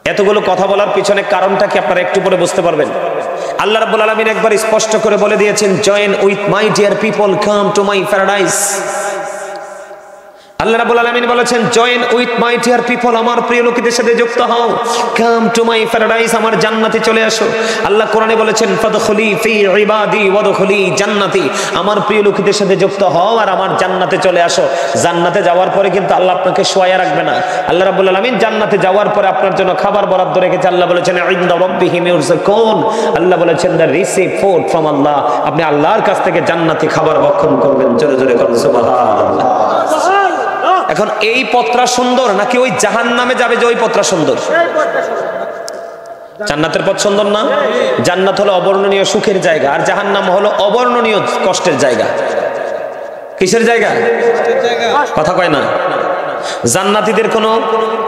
এতগুলো কথা বলার পিছনে কারণটা কি আপনারা একটু পরে বুঝতে পারবেন। আল্লাহ রাব্বুল আলামিন একবার স্পষ্ট করে বলে দিয়েছেন, join with my dear people, come to my paradise. Allah রাব্বুল আলামিন বলেছেন, join with my dear people, আমার প্রিয় লোকেদের সাথে যুক্ত হও, কাম টু মাই প্যারাডাইস, আমার জান্নাতে চলে আসো। আল্লাহ কোরআনে বলেছেন, ফাদখুলি ফি ইবাদি ওয়াদখুলি জান্নাতি, আমার প্রিয় লোকেদের সাথে যুক্ত হও আর আমার জান্নাতে চলে আসো। জান্নাতে যাওয়ার পরে কিন্তু আল্লাহ আপনাকে শোয়া রাখবে না। আল্লাহ রাব্বুল আলামিন জান্নাতে যাওয়ার পরে আপনার জন্য খাবার বরাদ্দ রেখেছে। আল্লাহ বলেছেন, ইনদা রাব্বিহিম ইউরযাকুন, আল্লাহ বলেছেন, দা রিসিভ ফুড ফ্রম আল্লাহ, আপনি আল্লাহর কাছ থেকে জান্নাতি খাবার ভক্ষণ করবেন। জোরে জোরে বলুন সুবহানাল্লাহ। এখন এই পথটা সুন্দর নাকি ওই জাহান্নামে যাবে যে ওই পথটা সুন্দর? জান্নাতের পথ সুন্দর না? জান্নাত হলো অবর্ণনীয় সুখের জায়গা, আর জাহান্নাম হলো অবর্ণনীয় কষ্টের জায়গা। কিসের জায়গা? কথা কয় না। জান্নাতীদের কোনো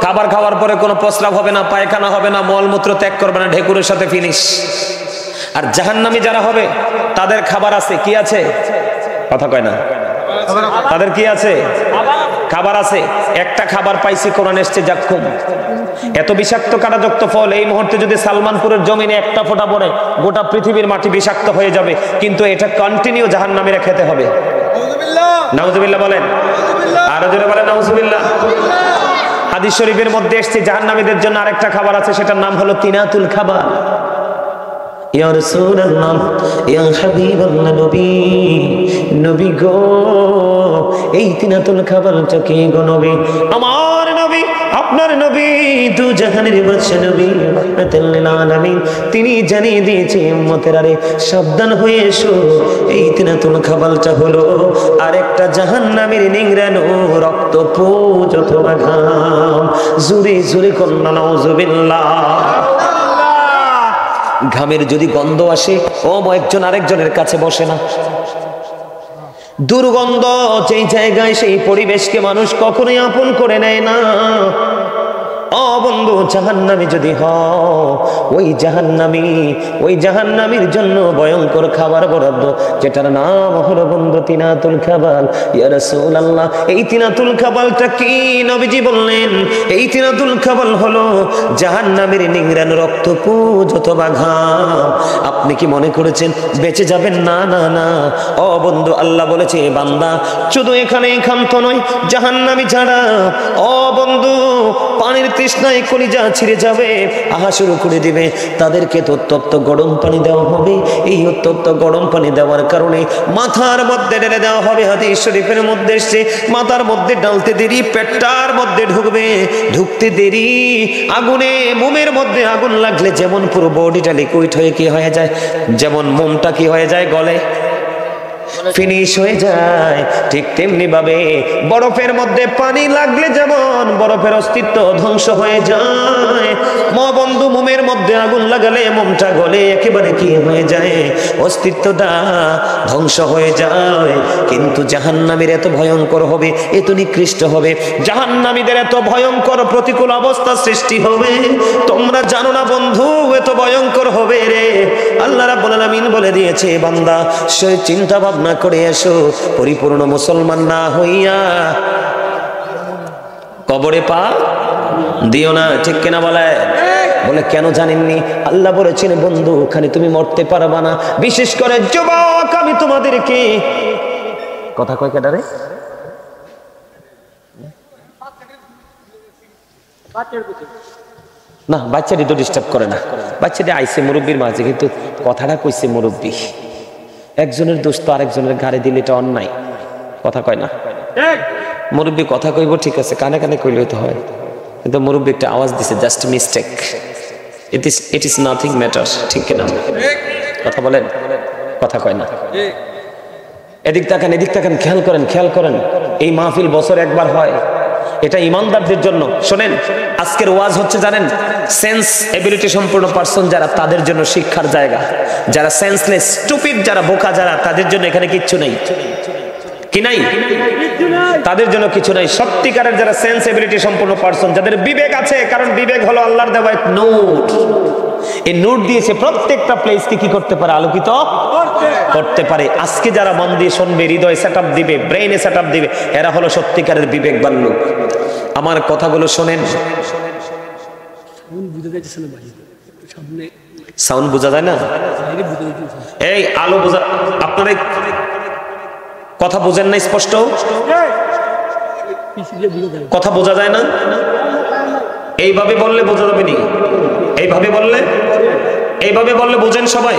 খাবার খাওয়ার পরে কোনো প্রস্রাব হবে না, পায়খানা হবে না, মলমূত্র ত্যাগ করবে না, ঢেকুরের সাথে ফিনিশ। আর জাহান্নামী যারা হবে তাদের খাবার আছে, কি আছে? কথা কয় না। তাদের কি আছে? খাবার আছে। একটা খাবার পাইছি, কোরআন এসেছে যাক্কুম, এত বিষাক্ত কাঁটাযুক্ত ফল, এই মুহূর্তে যদি সালমানপুরের জমিনে একটা ফোঁটা পড়ে গোটা পৃথিবীর মাটি বিষাক্ত হয়ে যাবে, কিন্তু এটা কন্টিনিউ জাহান্নামীরা খেতে হবে। নাউজুবিল্লাহ বলেন, আরো জোরে বলেন নাউজুবিল্লাহ। হাদিস শরীফের মধ্যে এসেছে জাহান্নামীদের জন্য আরেকটা খাবার আছে, সেটার নাম হলো তিনাতুল খাবার। ইয়া রাসূলুল্লাহ, ইয়া হাবিবাল্লাহ, নবী, নবী গো, এই তিনাতুল খাবারটা কি গো নবী? আমার নবী, আপনার নবী, দু জাহানের বাদশা নবী রাহমাতুল লিল আলামিন, তিনি জানিয়ে দিয়েছে উম্মতের, আরে সাবধান হয়ে এসো, এই তিনাতুল খাবারটা হলো আরেকটা জাহান্নামের নিংড়ানো রক্তপুঞ্জ অথবা ঘাম। জোরে জোরে কন্না নাউজুবিল্লাহ। ঘামের যদি গন্ধ আসে, ও একজন আরেকজনের কাছে বসে না। দুর্গন্ধ যেই জায়গায়, সেই পরিবেশকে মানুষ কখনোই আপন করে নেয় না। ও বন্ধু, জাহান্নামী যদি হও, ওই জাহান্নামীর জন্য ভয়ঙ্কর খাবার বরাদ্দ, যেটার নাম হলো বন্ধু তিনাতুল খাবার। ইয়া রাসূলুল্লাহ, এই তিনাতুল খাবারটা কি? নবীজি বললেন, এই তিনাতুল খাবার হলো জাহান্নামীর নিংড়ানো রক্তপুঞ্জ অথবা ঘাম। আপনি কি মনে করেছেন বেঁচে যাবেন? না না না। ও বন্ধু, আল্লাহ বলেছে, বান্দা শুধু এখানে ক্ষান্ত নয়, জাহান্নামী ছাড়া ও বন্ধু পানির তৃষ্ণায় কলিজা ছিঁড়ে যাবে, আহা শুরু করে দিবে, তাদেরকে তো উত্তপ্ত গরম পানি দেওয়া হবে। এই উত্তপ্ত গরম পানি দেওয়ার কারণে মাথার মধ্যে ঢেলে দেওয়া হবে। হাদিস শরীফের মধ্যে এসেছে, মাথার মধ্যে ডালতে দেরি পেটটার মধ্যে ঢুকবে, ঢুকতে দেরি আগুনে, মোমের মধ্যে আগুন লাগলে যেমন পুরো বডিটা লিকুইড হয়ে কি হয়ে যায়, যেমন মোমটা কি হয়ে যায়, গলে ফিনিশ হয়ে যায়, ঠিক তেমনি ভাবে বরফের মধ্যে পানি লাগলে যেমন বরফের অস্তিত্ব ধ্বংস হয়ে যায়, বন্ধু মোমের মধ্যে আগুন লাগালে মোমটা গলে একেবারে কি হয়ে যায়, অস্তিত্বটা ধ্বংস হয়ে যায়। কিন্তু জাহান্নামীর এত ভয়ঙ্কর হবে, এত নিকৃষ্ট হবে, জাহান্নামীদের এত ভয়ঙ্কর প্রতিকূল অবস্থা সৃষ্টি হবে, তোমরা জানো না বন্ধু, এত ভয়ঙ্কর হবে রে। আল্লাহ রাব্বুল আলামিন বলে দিয়েছে, বান্দা সে চিন্তা ভাবনা করে এসো, পরিপূর্ণ মুসলমান না হইয়া কবরে পা দিও না। ঠিক কিনা বলে? বলে কেন জানেননি? আল্লাহ বলেছেন, বন্ধু ওখানে তুমি মরতে পারবা না। বিশেষ করে যুবক, আমি তোমাদেরকে কথা কয় কেডারে না, বাচ্চাটি তো ডিস্টার্ব করে না, বাচ্চাটি আইসে মুরব্বীর মাঝে, কিন্তু কথাটা কইছে মুরব্বী। একজনের দোষ তো আরেকজনের ঘাড়ে দিলে এটা অন্যায়। কথা কয় না? মুরব্বী কথা কইব ঠিক আছে, কানে কানে কইলে তো হয়, কিন্তু মুরব্বী একটা আওয়াজ দিছে, just mistake, it is nothing matter. ঠিক কিনা? কথা বলেন, কথা কয় না। এদিক তাকান, এদিক তাকান, খেয়াল করেন, খেয়াল করেন। এই মাহফিল বছর একবার হয়, এটা ইমানদারদের জন্য। শোনেন, আজকের ওয়াজ হচ্ছে জানেন, সেন্স এবিলিটি সম্পূর্ণ পারসন যারা, তাদের জন্য শিক্ষার জায়গা। যারা সেন্সলেস, স্টুপিড, যারা বোকা, যারা, তাদের জন্য এখানে কিচ্ছু নেই। কি নাই? তাদের জন্য কিছু নাই। সত্যিকারের যারা সেন্স এবিলিটি সম্পূর্ণ পারসন, যাদের বিবেক আছে, কারণ বিবেক হলো আল্লাহর দেওয়া এক নূর। এই নূর দিয়েছে প্রত্যেকটা প্লেসকে কি করতে পারে? আলোকিত করতে পারে। আজকে যারা মন দিয়ে শুনবে, হৃদয় সেটআপ দিবে, ব্রেইনে সেটআপ দিবে, এরা হলো সত্যিকারের বিবেকবান লোক। আমার কথাগুলো শোনেন, সাউন্ড বোঝা যায় না? এই আলো বোঝা, আপনারা কথা বোঝেন না স্পষ্ট? কথা বোঝা যায় না? এইভাবে বললে বোঝা যাবে নি? এইভাবে বললে বোঝেন সবাই?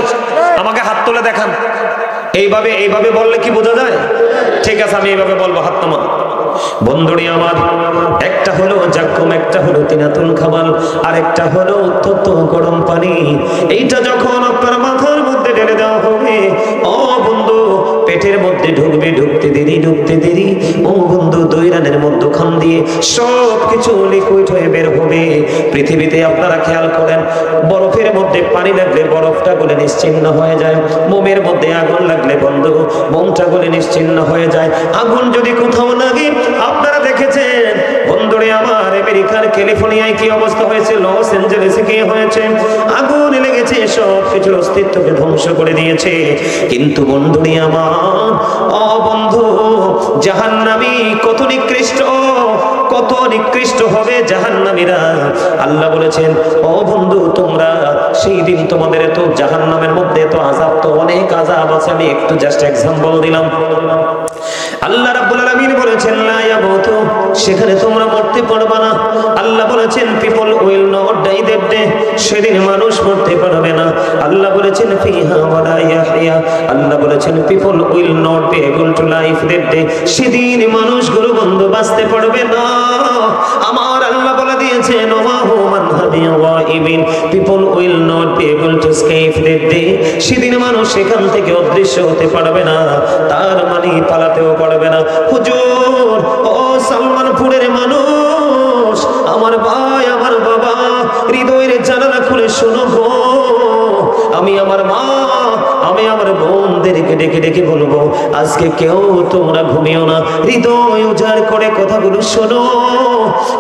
আমাকে হাত তুলে দেখান। এইভাবে বললে কি বোঝা যায়? ঠিক আছে, আমি এইভাবে বলবো, হাত নামান। বন্ধুরি আমার, একটা হলো জাক্কুম, একটা হলো তিনাতুল খাবাল, আর একটা হলো উত্তপ্ত গরম পানি। এইটা যখন আপনার মাথার মধ্যে ঢেলে দেওয়া হবে, ও বন্ধু, পেটের মধ্যে ঢুকবে, ঢুকতে দেরি, ও বন্ধু, 2 রানের মধ্যখান দিয়ে সব কিছু লিকুইড হয়ে বের হবে। পৃথিবীতে আপনারা খেয়াল করেন, বরফের মধ্যে পানি লাগলে বরফটা গলে নিশ্চিহ্ন হয়ে যায়, মোমের মধ্যে আগুন লাগলে বন্ধু মোমটা গলে নিশ্চিহ্ন হয়ে যায়। আগুন যদি কোথাও লাগে, আপনারা দেখেছেন বন্ধুরে আমার, আমেরিকার ক্যালিফোর্নিয়ায় কি অবস্থা হয়েছে, লস অ্যাঞ্জেলেসে কি হয়েছে, আগুন লেগেছে, সব কিছুর অস্তিত্বকে ধ্বংস করে দিয়েছে। কিন্তু বন্ধুরে আমার, ও বন্ধু, জাহান্নামী কত নিকৃষ্ট হবে জাহান্নামীরা। আল্লাহ বলেছেন, ও বন্ধু, তোমরা সেই দিন তোমাদের তো জাহান্নামের মধ্যে তো আযাব, তো অনেক আযাব আছে, আমি একটু জাস্ট এক্সাম্পল দিলাম। আল্লাহ রাব্বুল আলামিন বলেছেন, লা ইয়ামুতু, সেখানে তোমরা মরতে পারবে না। আল্লাহ বলেছেন, people will not die that day, সেদিন মানুষ মরতে পারবে না। আল্লাহ বলেছেন, ফিহা ওয়ালা ইয়াহইয়া, আল্লাহ বলেছেন, people will not be able to life that day, সেদিন মানুষগুলো বন্ধু বাঁচতে পারবে না। আমার আল্লাহ বলে দিয়েছেন, ওয়া হুমান হাবিয়া ওয়াইবিন, people will not be able to escape that day, সেদিন মানুষ সেখান থেকে অদৃশ্য হতে পারবে না, তার মানে পালাতেও পারবে না। হুজুর, ও সালমানপুরের মানুষ, আমার ভাই, আমার বাবা, হৃদয়ের জানালা খুলে শোনো গো, আমি আমার মা, আমি আমার বোনদেরকে ডেকে ডেকে বলবো, আজকে কেউ তোমরা ঘুমিও না, হৃদয় উজাড় করে কথাগুলো শোনো।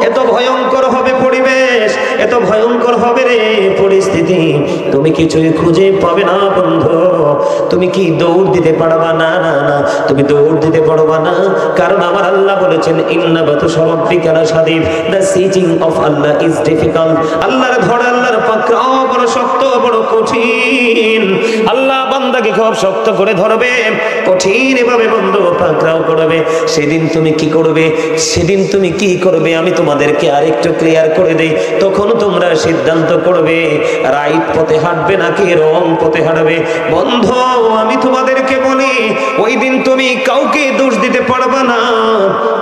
এত ভয়ঙ্কর হবে পরিবেশ, এত ভয়ঙ্কর হবে রে পরিস্থিতি, তুমি কিছুই খুঁজে পাবে না বন্ধু। তুমি কি দৌড় দিতে পারবা? না, তুমি দৌড় দিতে পারবা না, কারণ আমার আল্লাহ বলেছেন, ইন্না বাতুশা রাব্বিকা লাশাদীদ, the seizing of Allah is difficult. আল্লাহর ধরা, আল্লাহর পাকড়াও বড় শক্ত, বড় কঠিন। আল্লাহ বান্দাকে খুব শক্ত করে ধরবে, কঠিন এভাবে বন্ধু পাকড়াও করবে। সেদিন তুমি কি করবে, আমি তোমাদেরকে আরেকটু ক্লিয়ার করে দেই। তখন তোমরা সিদ্ধান্ত করবে, রাইট পথে হাঁটবে নাকি রং পথে হাঁটবে। বন্ধু, আমি তোমাদেরকে বলি, ওই দিন তুমি কাউকে দোষ দিতে পারবা না,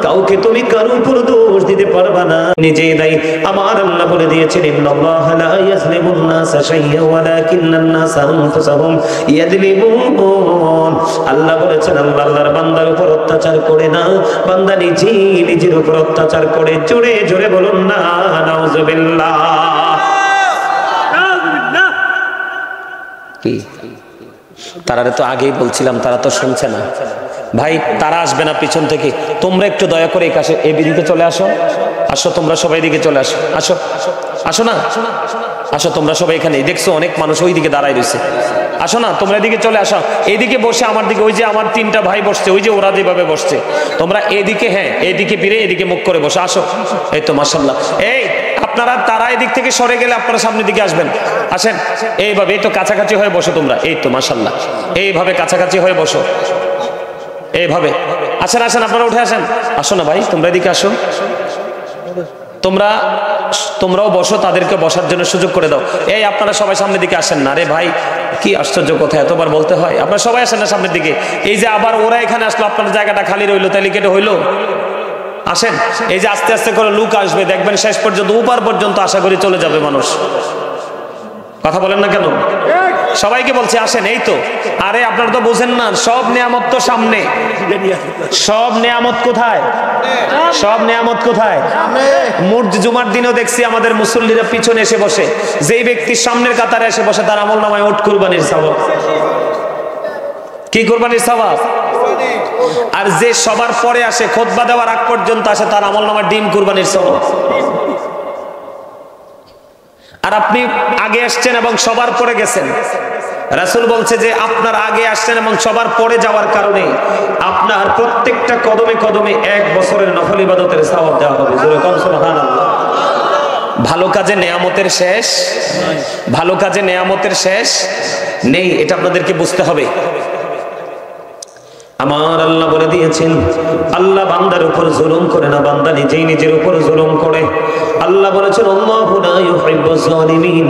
কাউকে তুমি কারো উপর দোষ দিতে পারবা না, নিজেই দায়ী। আমার আল্লাহ বলে দিয়েছেন, ইন্নাল্লাহা লা ইয়াজলিমুন নাসা শাইয়্যান ওয়ালাকিন্নান নাসা আনফুসাহুম ইয়াজলিমুন। আল্লাহ বলেছেন, আল্লাহর বান্দার উপর অত্যাচার করে না, বান্দা নিজের উপর অত্যাচার করে। জোরে জোরে বলুন না, নাউজুবিল্লাহ। কি তারা তো আগেই বলছিলাম, তারা তো শুনছে না ভাই, তারা আসবে না পিছন থেকে। তোমরা একটু দয়া করে এই দিকে চলে আসো, তোমরা সবাই দিকে চলে আসো, আসো না, আসো তোমরা সবাই এখানে। দেখছো অনেক মানুষ ওই দিকে দাঁড়ায় রয়েছে, আসো না, তোমরা এদিকে চলে আসো, এইদিকে বসে আমার দিকে। ওই যে আমার 3টা ভাই বসছে, ওই যে ওরা যেভাবে বসছে, তোমরা এদিকে, হ্যাঁ এদিকে ফিরে এদিকে মুখ করে বসো, আসো। এই তো মাশাআল্লাহ। এই আপনারা, তারা এদিক থেকে সরে গেলে আপনারা সামনের দিকে আসবেন, আসেন এইভাবে। এই তো কাছাকাছি হয়ে বসো তোমরা, এই তো মাশাআল্লাহ, এইভাবে কাছাকাছি হয়ে বসো, এইভাবে। আসেন আপনারা উঠে আসেন, আসো না ভাই, তোমরা এদিকে আসো, তোমরাও বসো, তাদেরকে বসার জন্য সুযোগ করে দাও। এই আপনারা সবাই সামনের দিকে আসেন না, রে ভাই কি আশ্চর্য কথা, এতবার বলতে হয়। আপনারা সবাই আসেন না সামনের দিকে। এই যে আবার ওরা এখানে আসলো, আপনার জায়গাটা খালি রইলো, তাইলে কেটে হইলো। আসেন, এই যে আস্তে আস্তে করে লোক আসবে, দেখবেন শেষ পর্যন্ত উপর পর্যন্ত আশা করি চলে যাবে মানুষ। কথা বলেন না কেন? সবাইকে বলছি আসেন। এই তো, আরে আপনারা তো বোঝেন না, সব নিয়ামত তো সামনে। সব নিয়ামত কোথায়? সব নিয়ামত কোথায়? জুমার দিনও দেখছি আমাদের মুসল্লিরা পিছনে এসে বসে, যেই ব্যক্তি সামনের কাতারে এসে বসে তার আমল নামায় উট কুরবানির সওয়াব। কি কুরবানির সওয়াব? আর যে সবার পরে আসে, খুতবা দেওয়ার আগ পর্যন্ত আসে, তার আমল নামায় ডিম কুরবানির সওয়াব। আর আপনি আগে আসছেন এবং সবার পরে গেছেন। রাসূল বলছে যে আপনার আগে আসছেন এবং সবার পরে যাওয়ার কারণে আপনার প্রত্যেকটা কদমে কদমে 1 বছরের নফল ইবাদতের সওয়াব দেওয়া হবে। জোরে কোন সুবহানাল্লাহ। ভালো কাজে নেয়ামতের শেষ, ভালো কাজে নেয়ামতের শেষ নেই, এটা আপনাদেরকে বুঝতে হবে। আমার আল্লাহ বলে দিয়েছেন, আল্লাহ বান্দার উপর জুলুম করে না, বান্দা নিজেই নিজের উপর জুলুম করে। আল্লাহ বলেছেন আল্লাহু লা ইউহিব্বুজ জালিমিন,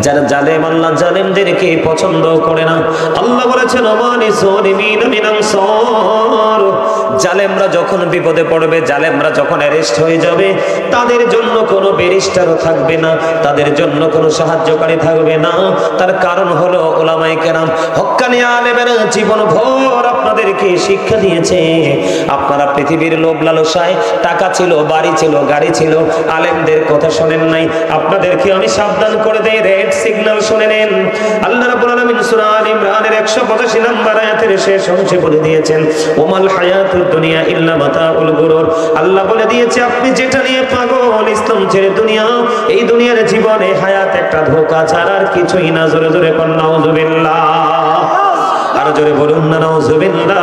যারা জালেম আল্লাহ জালেমদেরকে পছন্দ করে না। আল্লাহ বলেছেন আমানি জালিমিন মিন আনসার, জালেমরা যখন বিপদে পড়বে, জালেমরা যখন অ্যারেস্ট হয়ে যাবে, তাদের জন্য কোনো ব্যারিস্টারও থাকবে না, তাদের জন্য কোনো সাহায্যকারী থাকবে না। তার কারণ হলো উলামায়ে কেরাম, হক্কানি আলেমেরা জীবন ভর আপনাদেরকে শিক্ষা দিয়েছে। আপনারা পৃথিবীর লোভ লালসায়, টাকা ছিল, বাড়ি ছিল, গাড়ি ছিল, আলেমদের কথা শোনেন নাই। আপনাদেরকে আমি সাবধান করে দেই, রেড সিগন্যাল শুনে নেন। আল্লাহ রাব্বুল আলামিন সূরা আল ইমরানের 185 নম্বর আয়াতের শেষ অংশে বলে দিয়েছেন ওমাল হায়াতুদ দুনিয়া ইল্লা মাতাউল গুরুর। আল্লাহ বলে দিয়েছে আপনি যেটা নিয়ে পাগল, ইসলাম ছেড়ে দুনিয়া, এই দুনিয়ার জীবনে হায়াত একটা ধোঁকা ছাড়া আর কিছুই না। জোরে জোরে বলুন নাউজুবিল্লাহ, আর জোরে বলুন না নাউজুবিল্লাহ।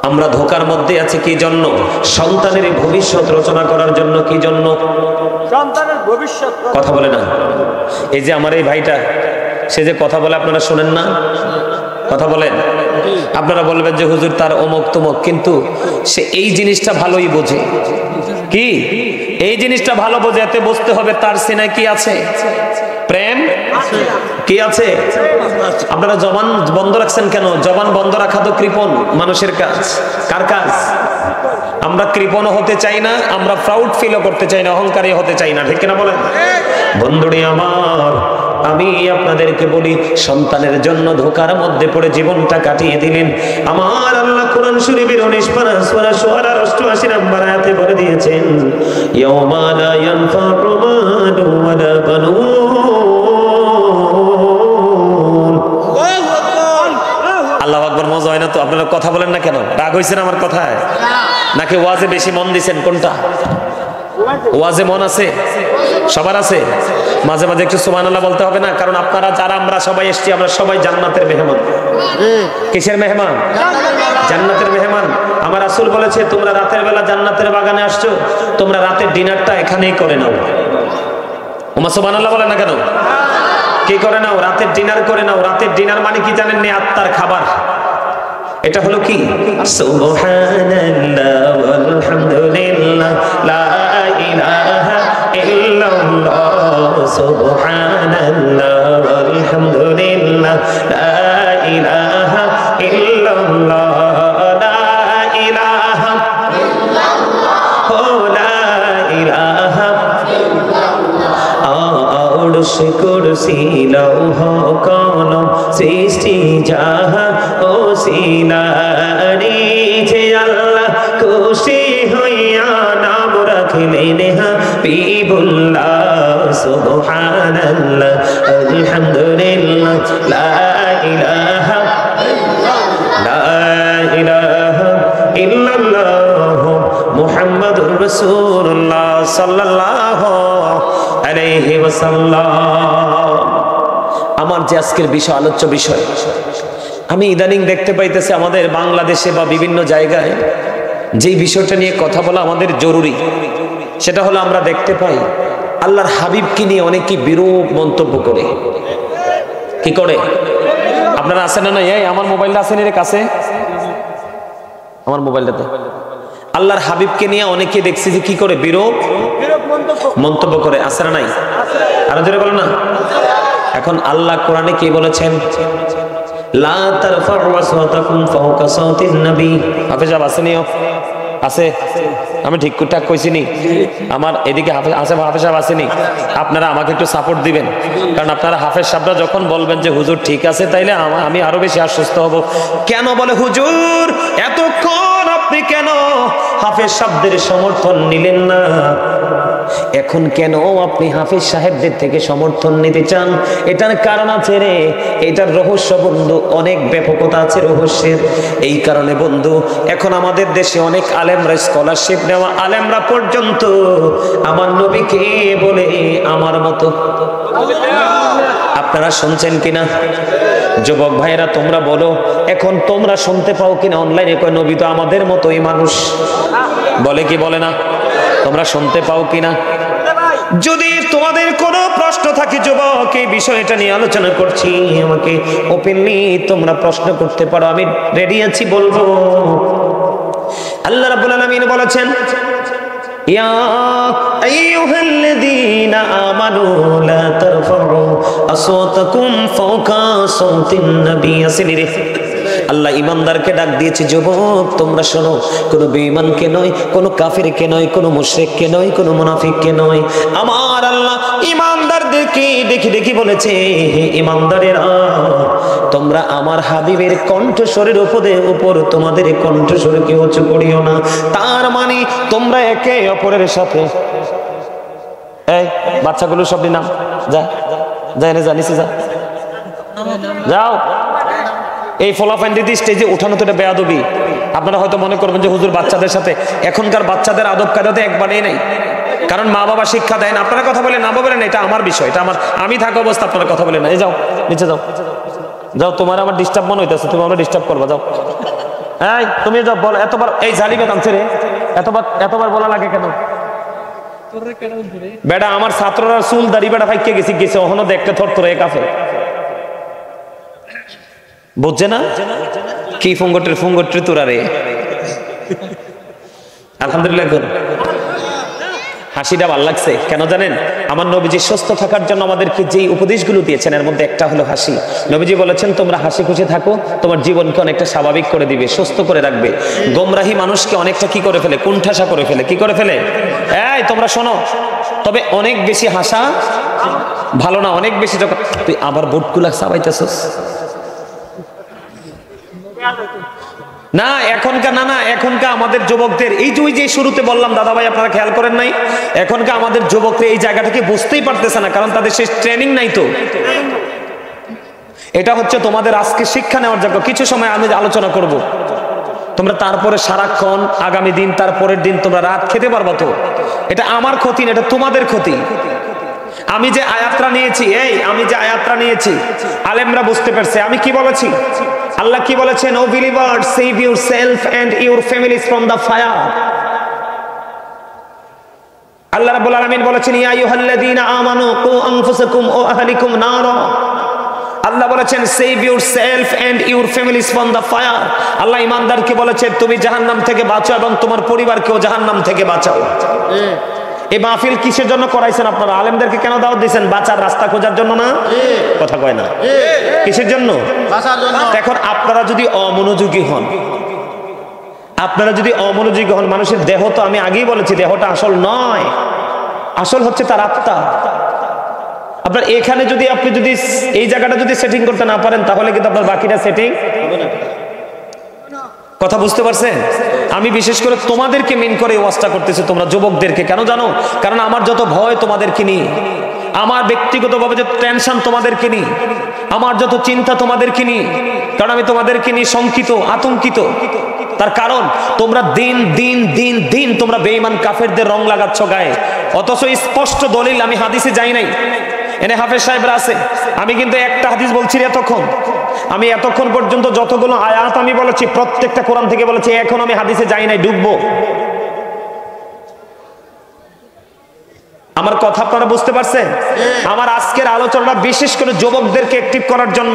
আমরা ধোকার মধ্যে আছি কি জন্য? সন্তানের ভবিষ্যৎ রচনা করার জন্য। কি জন্য? সন্তানের ভবিষ্যৎ। কথা বলে না। এই যে আমার এই ভাইটা, সে যে কথা বলে আপনারা শোনেন না, কথা বলেন। আপনারা বলবেন যে হুজুর তার অমুক তমুক, কিন্তু সে এই জিনিসটা ভালোই বোঝে। কি এই জিনিসটা ভালো বোঝে, এতে বুঝতে হবে তার সিনায় কি আছে? প্রেম কি আছে? আপনারা জবান বন্ধ রাখছেন কেন? জবান বন্ধ রাখা তো কৃপণ মানুষের কাজ। কার কাজ? আমরা কৃপণ হতে চাই না, আমরা প্রাউড ফিলও করতে চাই না, অহংকারী হতে চাই না, ঠিক কিনা বলেন? বন্ধুরে আমার, আমি আপনাদেরকে বলি, সন্তানের জন্য ধোকার মধ্যে পড়ে জীবনটা কাটিয়ে দিলেন। আমার আল্লাহ কোরআন শরীফের 19 পারা সূরা শুআরার 88 নম্বর আয়াতে বলে দিয়েছেন ইয়াউমা লা ইয়ানফা'ু মালু ওয়ালা বানুন। আল্লাহু আকবার। মজা হয় না তো? আপনারা কথা বলেন না কেন? রাগ হইছেন আমার কথায় নাকি ওয়াজে বেশি মন দিছেন? কোনটা? ওয়াজে মন আছে? সবার আছে? মাঝে মাঝে একটু সুবহানাল্লাহ বলতে হবে না? কারণ আপনারা যারা আমরা সবাই এসেছি, আমরা সবাই জান্নাতের মেহমান। কিসের মেহমান? জান্নাতের মেহমান। আমার রাসূল বলেছে তোমরা রাতের বেলা জান্নাতের বাগানে আসছো, তোমরা রাতের ডিনারটা এখানেই করে নাও। ওমা সুবহানাল্লাহ বলেন না কেন? কি করে নাও? রাতের ডিনার করে নাও। রাতের ডিনার মানে কি জানেন? নি আত্মার খাবার। এটা হলো কি? সুবহানাল্লাহ ওয়ালহামদুলিল্লাহ লা ইলাহা ইল্লাল্লাহ, সুবহানাল্লাহ ওয়ালহামদুলিল্লাহ লা ইলাহা ইল্লাল্লাহ, লা ইলাহা ইল্লাল্লাহ, লা ইলাহা ইল্লাল্লাহ। আরশ কুরসি লৌহ কলম সৃষ্টি জাহান ও সিনারি, যে আল্লাহ খুশি হইয়া নাম রাখলেন হাবিবুল্লাহ। সুবহানাল্লাহ আলহামদুলিল্লাহ লা ইলাহা ইল্লাল্লাহ মুহাম্মাদুর রাসূলুল্লাহ সাল্লাল্লাহু আলাইহি ওয়াসাল্লাম। আমার যে আজকের বিষয়, আলোচ্য বিষয়, আমি ইদানিং দেখতে পাইতেছি আমাদের বাংলাদেশে বা বিভিন্ন জায়গায় যেই বিষয়টা নিয়ে কথা বলা আমাদের জরুরি, সেটা হলো আমরা দেখতে পাই আল্লাহর হাবিবকে নিয়ে অনেকেই বিরূপ মন্তব্য করে। কি করে? আপনারা আছেন না? এই আমার মোবাইলটা আছে এর কাছে, আমার মোবাইলটাতে আল্লাহর হাবিবকে নিয়ে অনেকে দেখছি যে কি করে বিরূপ মন্তব্য করে। আছে না নাই? আরো জোরে বলো না। এখন আল্লাহ কোরআনে কি বলেছেন? লা তারফা'ু আসওয়াতাকুম ফাওকা সাওতিন নবী। হাফেজ আসেনি? আছে? আমি ঠিকঠাক কইছি নি? আমার এদিকে হাফেজ সাহেব আসেনি? আপনারা আমাকে একটু সাপোর্ট দিবেন, কারণ আপনারা হাফেজ সাহেবরা যখন বলবেন যে হুজুর ঠিক আছে, তাইলে আমি আরো বেশি আশ্বস্ত হব। কেন বলে হুজুর এতক্ষণ আপনি কেন হাফেজ সাহেবদের সমর্থন নিলেন না? এখন কেন আপনি হাফেজ সাহেবদের থেকে সমর্থন নিতে চান? এটার কারণ আছে রে, এটার রহস্য বন্ধু, অনেক ব্যাপকতা আছে রহস্যের। এই কারণে বন্ধু, এখন আমাদের দেশে অনেক আলেমরা, স্কলারশিপ নেওয়া আলেমরা পর্যন্ত আমার নবীকে বলে আমার মতো। আপনারা শুনছেন কিনা? যুবক ভাইয়েরা তোমরা বলো, এখন তোমরা শুনতে পাও কিনা অনলাইনে? কয় নবী তো আমাদের মতোই মানুষ, বলে কি বলে না? তোমরা শুনতে পাও কিনা? যদি তোমাদের কোনো প্রশ্ন থাকে যুবক, এই বিষয়টা নিয়ে আলোচনা করছি, আমাকে ওপেনলি তোমরা প্রশ্ন করতে পারো, আমি রেডি আছি বলবো। আল্লাহ রাব্বুল আলামিন বলেছেন, ইয়া আইয়ুহাল্লাযীনা আমানু লা তারফাউ আসওয়াতাকুম ফাওকা সাওতিন নবী। আল্লাহ ইমানদারকে ডাক দিয়েছে, যুবক তোমরা শোনো, কোনো বেঈমানকে নয়, কোনো কাফিরকে নয়, কোনো মুশরিককে নয়, কোনো মুনাফিককে নয়, আমার আল্লাহ ইমানদারদেরকে দেখি দেখি বলেছে, হে ইমানদারেরা, তোমরা আমার হাবিবের কণ্ঠস্বরের উপর তোমাদের কণ্ঠস্বরকে উঁচু করিও না। তার মানে তোমরা একে অপরের সাথে, এই বাচ্চাগুলো সব নাম যা যা এনে যা নিচে যা যাও, এই ফলাফান্ডিটি স্টেজে উঠানো তো এটা বেয়াদবি। আপনারা হয়তো মনে করবেন যে হুজুর বাচ্চাদের সাথে, এখনকার বাচ্চাদের আদব কায়দাতে একবারেই নেই, কারণ মা বাবা শিক্ষা দেন। আপনারা কথা বলেন, না বলেন, এটা আমার বিষয়, এটা আমার, আমি থাকা অবস্থা আপনারা কথা বলেন না। এই যাও নিচে যাও, যাও, তোমার আমার ডিস্টার্ব মনে হইতেছে, তুমি আমরা ডিস্টার্ব করবা, যাও। এই তুমি যাও, বল এতবার, এই জালি বেদাম ছেড়ে এতবার বলা লাগে কেন? বেটা আমার ছাত্ররা চুল দাড়ি বেটা ফাইকে গেছে ওখানে দেখতে থরথরে কাফে, বুঝছে না কি ফুঙ্গটের তোরা রে। আলহামদুলিল্লাহ, হাসিটা ভাল লাগছে কেন জানেন? আমার নবীজি সুস্থ থাকার জন্য আমাদেরকে যেই উপদেশগুলো দিয়েছেন এর মধ্যে একটা হলো হাসি। নবীজি বলেছেন, তোমরা হাসি খুশি থাকো, তোমার জীবনকে অনেকটা স্বাভাবিক করে দিবে, সুস্থ করে রাখবে। গোমরাহি মানুষকে অনেকটা কি করে ফেলে? কুণ্ঠাসা করে ফেলে। কি করে ফেলে? এই তোমরা শোনো, তবে অনেক বেশি হাসা ভালো না, অনেক বেশি যখন তুই আবার বুটগুলা চাবাইতেছস না, এখনকার আমাদের যুবকদের এই যে শুরুতে বললাম দাদা ভাই, আপনারা খেয়াল করেন নাই, এখনকার আমাদের যুবকদের এই জায়গাটাকে বুঝতেই পারতেছে না, কারণ তাদের সেই ট্রেনিং নাই। তো এটা হচ্ছে তোমাদের আজকে শিক্ষা নেওয়ার জায়গা। কিছু সময় আমি আলোচনা করব, তোমরা তারপরে সারাক্ষণ আগামী দিন, তারপরের দিন তোমরা রাত খেতে পারবা। তো এটা আমার ক্ষতি না, এটা তোমাদের ক্ষতি। আমি যে আয়াতটা নিয়েছি, আলেমরা বুঝতে পারছে আমি কি বলেছি। আল্লাহ কি বলেছেন? O believers, save yourself and your families from the fire. Allah রাব্বুল আলামিন বলেছেন, ইয়া আইয়ুহাল্লাযীনা আমানু কু আনফুসাকুম ওয়া আহলিকুম নারা। আল্লাহ বলেছেন, save yourself and your families from the fire. Allah ইমানদারকে বলেছেন, তুমি জাহান্নাম থেকে বাঁচাও এবং তোমার পরিবারকেও জাহান্নাম থেকে বাঁচাও। এই মাহফিল কিসের জন্য করাইছেন আপনারা? আলেমদেরকে কেন দাওয়াত দিয়েছেন? বাঁচার রাস্তা খোঁজার জন্য না? কথা কয় না। কিসের জন্য? এখন আপনারা যদি অমনোযোগী হন, মানুষের দেহ তো আমি আগেই বলেছি, দেহটা আসল নয়, আসল হচ্ছে তার আত্মা। আপনার এখানে যদি আপনি এই জায়গাটা যদি সেটিং করতে না পারেন, তাহলে কিন্তু আপনার বাকিটা সেটিং হবে না। কথা বুঝতে পারছেন? আমি বিশেষ করে তোমাদেরকে মেন করে ওয়াজটা করতেছি, তোমরা যুবকদেরকে। কেন জানো? কারণ আমার যত ভয় তোমাদেরকে নিয়ে, আমার ব্যক্তিগতভাবে যত টেনশন তোমাদেরকে নিয়ে, আমার যত চিন্তা তোমাদেরকে নিয়ে, কারণ আমি তোমাদেরকে নিয়ে শঙ্কিত, আতঙ্কিত। তার কারণ তোমরা দিন দিন দিন দিন তোমরা বেঈমান কাফেরদের রং লাগাচ্ছ গায়ে, অথচ স্পষ্ট দলিল আমি হাদিসে যাই নাই। এনে হাফেজ সাহেবরা আছে, আমি কিন্তু একটা হাদিস বলছি আমি এতক্ষণ পর্যন্ত যতগুলো আয়াত আমি বলেছি প্রত্যেকটা কোরআন থেকে বলেছি, এখন আমি হাদিসে যাই নাই, ঢুকবো। আমার কথা আপনারা বুঝতে পারছেন? আমার আজকের আলোচনাটা বিশেষ করে যুবকদেরকে অ্যাক্টিভ করার জন্য,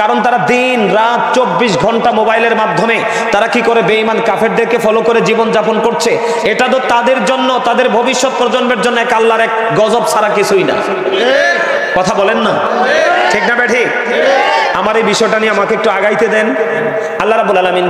কারণ তারা দিন রাত 24 ঘন্টা মোবাইলের মাধ্যমে তারা কি করে বেঈমান কাফেরদেরকে ফলো করে জীবন যাপন করছে। এটা তো তাদের জন্য, তাদের ভবিষ্যৎ প্রজন্মের জন্য এক আল্লাহর এক গজব ছাড়া কিছুই না। কথা বলেন না? ঠিক না? ঠিক। আমার এই বিষয়টা নিয়ে আমাকে একটু আগাইতে দেন। আল্লাহ রাব্বুল আলামিন